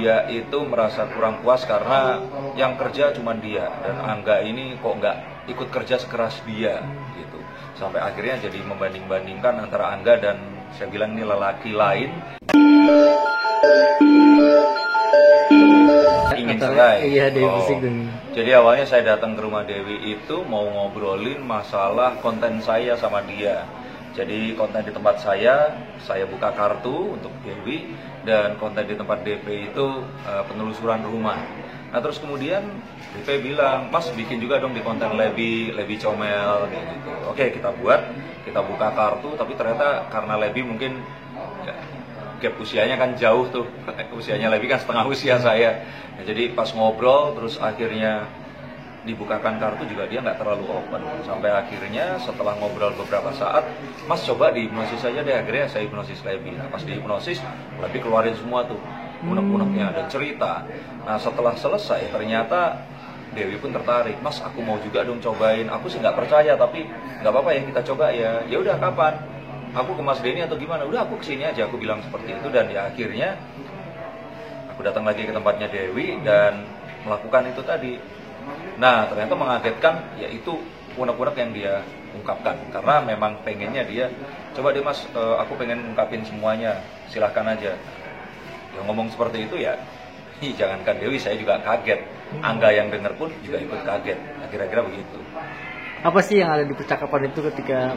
dia itu merasa kurang puas karena yang kerja cuma dia dan Angga ini kok nggak ikut kerja sekeras dia gitu. Sampai akhirnya jadi membanding-bandingkan antara Angga dan saya bilang ini lelaki lain ingin cerai. Iya, Dewi. Jadi awalnya saya datang ke rumah Dewi itu mau ngobrolin masalah konten saya sama dia. Jadi konten di tempat saya buka kartu untuk Dewi, dan konten di tempat DP itu penelusuran rumah. Nah terus kemudian DP bilang, Mas bikin juga dong di konten Lebi comel kayak gitu. Oke, kita buka kartu, tapi ternyata karena Lebi mungkin ya, gap usianya kan jauh tuh, usianya Lebi kan setengah usia saya. Nah, jadi pas ngobrol terus akhirnya dibukakan kartu juga dia nggak terlalu open, sampai akhirnya setelah ngobrol beberapa saat, Mas coba dihipnosis aja deh. Akhirnya saya hipnosis Lebi. Nah pas dihipnosis Lebi keluarin semua tuh unek-uneknya dan cerita. Nah setelah selesai ternyata Dewi pun tertarik, Mas aku mau juga dong cobain. Aku sih nggak percaya tapi nggak apa-apa ya kita coba ya. Ya udah kapan? Aku ke Mas Denny atau gimana? Udah aku kesini aja, aku bilang seperti itu. Dan ya akhirnya aku datang lagi ke tempatnya Dewi dan melakukan itu tadi. Nah ternyata mengagetkan, yaitu unek-unek yang dia ungkapkan. Karena memang pengennya dia, coba deh Mas, aku pengen ungkapin semuanya, silahkan aja. Ya ngomong seperti itu ya, jangankan Dewi, saya juga kaget. Angga yang denger pun juga ikut kaget. Nah, kira-kira begitu. Apa sih yang ada di percakapan itu ketika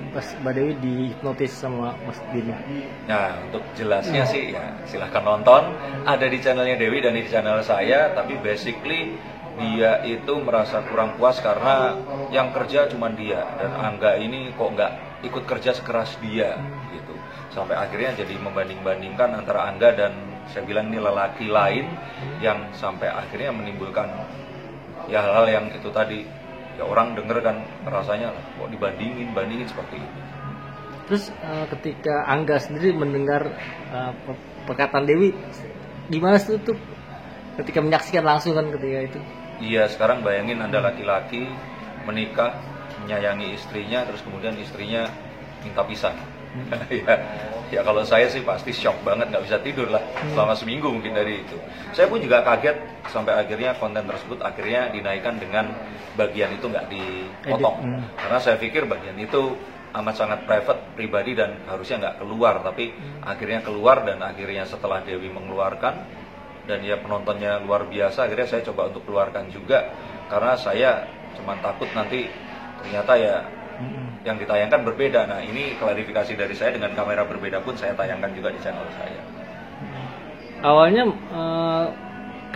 pas Mbak Dewi dihipnotis sama Mas Dino? Nah untuk jelasnya sih ya silahkan nonton. Ada di channelnya Dewi dan di channel saya. Tapi basically dia itu merasa kurang puas karena yang kerja cuma dia dan Angga ini kok nggak ikut kerja sekeras dia gitu. Sampai akhirnya jadi membanding-bandingkan antara Angga dan saya bilang ini lelaki lain yang sampai akhirnya menimbulkan ya hal-hal yang itu tadi. Ya orang denger kan rasanya kok bandingin seperti ini. Terus ketika Angga sendiri mendengar perkataan Dewi, gimana sih tuh ketika menyaksikan langsung kan ketika itu? Iya, sekarang bayangin Anda laki-laki menikah, menyayangi istrinya, terus kemudian istrinya minta pisah. Ya kalau saya sih pasti shock banget, nggak bisa tidur lah selama seminggu mungkin dari itu. Saya pun juga kaget sampai akhirnya konten tersebut akhirnya dinaikkan dengan bagian itu nggak dipotong. Karena saya pikir bagian itu amat sangat private, pribadi dan harusnya nggak keluar. Tapi akhirnya keluar dan akhirnya setelah Dewi mengeluarkan dan ya penontonnya luar biasa, akhirnya saya coba untuk keluarkan juga. Karena saya cuma takut nanti ternyata ya yang ditayangkan berbeda. Nah ini klarifikasi dari saya, dengan kamera berbeda pun saya tayangkan juga di channel saya. Awalnya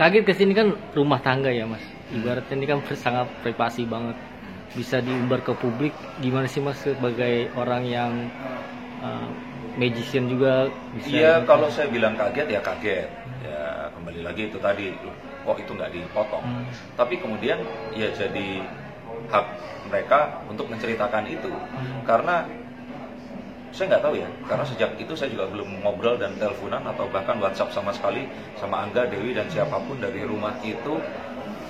kaget kesini kan rumah tangga ya Mas. Ibaratnya ini kan sangat privasi banget. Bisa diumbar ke publik. Gimana sih Mas sebagai orang yang magician juga? Iya kalau saya bilang kaget ya kaget. Ya kembali lagi itu tadi, kok itu nggak dipotong. Tapi kemudian ya jadi hak mereka untuk menceritakan itu. Karena saya nggak tahu ya, karena sejak itu saya juga belum ngobrol dan teleponan atau bahkan WhatsApp sama sekali sama Angga, Dewi dan siapapun dari rumah itu.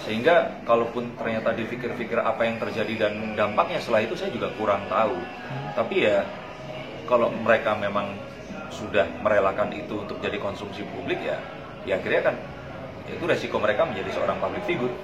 Sehingga kalaupun ternyata dipikir-pikir apa yang terjadi dan dampaknya setelah itu saya juga kurang tahu. Tapi ya kalau mereka memang sudah merelakan itu untuk jadi konsumsi publik ya akhirnya kan itu resiko mereka menjadi seorang public figure.